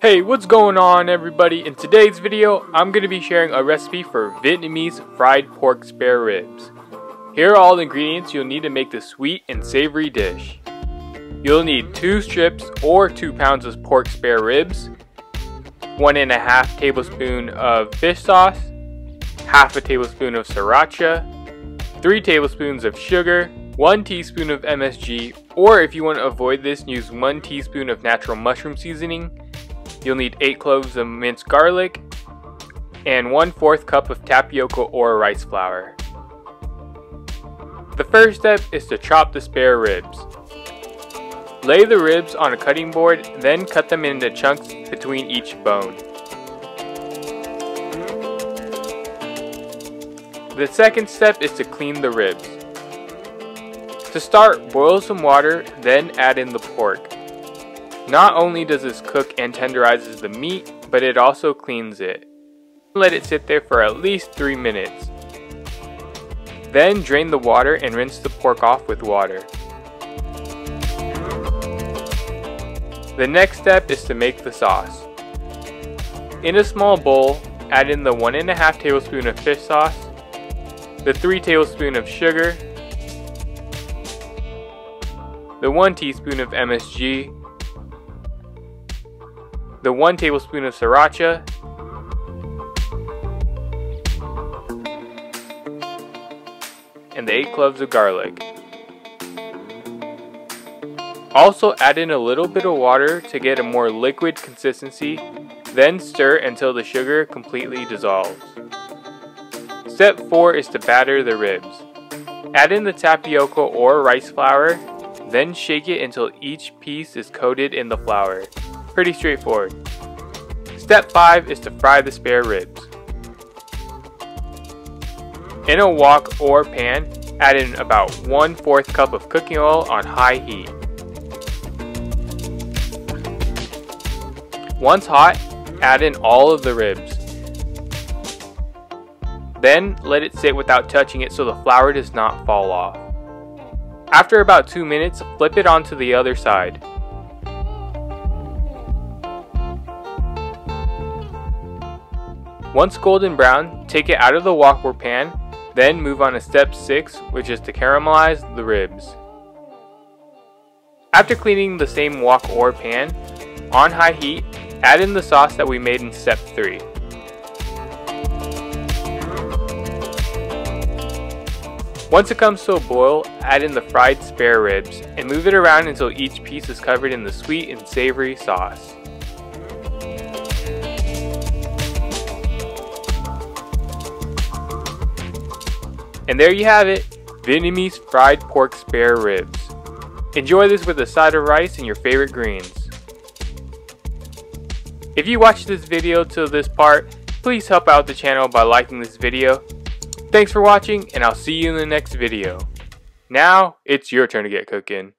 Hey, what's going on everybody? In today's video, I'm going to be sharing a recipe for Vietnamese fried pork spare ribs. Here are all the ingredients you'll need to make this sweet and savory dish. You'll need 2 strips or 2 pounds of pork spare ribs, 1.5 tablespoons of fish sauce, half a tablespoon of sriracha, 3 tablespoons of sugar, 1 teaspoon of MSG, or if you want to avoid this, use 1 teaspoon of natural mushroom seasoning. You'll need 8 cloves of minced garlic and 1/4 cup of tapioca or rice flour. The first step is to chop the spare ribs. Lay the ribs on a cutting board, then cut them into chunks between each bone. The second step is to clean the ribs. To start, boil some water, then add in the pork. Not only does this cook and tenderizes the meat, but it also cleans it. Let it sit there for at least 3 minutes. Then drain the water and rinse the pork off with water. The next step is to make the sauce. In a small bowl, add in the 1.5 tablespoons of fish sauce, the 3 tablespoons of sugar, the 1 teaspoon of MSG, the 1 tablespoon of sriracha, and the 8 cloves of garlic. Also add in a little bit of water to get a more liquid consistency, then stir until the sugar completely dissolves. Step 4 is to batter the ribs. Add in the tapioca or rice flour, then shake it until each piece is coated in the flour. Pretty straightforward. Step 5 is to fry the spare ribs. In a wok or pan, add in about 1/4 cup of cooking oil on high heat. Once hot, add in all of the ribs. Then let it sit without touching it so the flour does not fall off. After about 2 minutes, flip it onto the other side. Once golden brown, take it out of the wok or pan, then move on to step 6, which is to caramelize the ribs. After cleaning the same wok or pan, on high heat, add in the sauce that we made in step 3. Once it comes to a boil, add in the fried spare ribs and move it around until each piece is covered in the sweet and savory sauce. And there you have it, Vietnamese fried pork spare ribs. Enjoy this with a side of rice and your favorite greens. If you watched this video till this part, please help out the channel by liking this video. Thanks for watching, and I'll see you in the next video. Now, it's your turn to get cooking.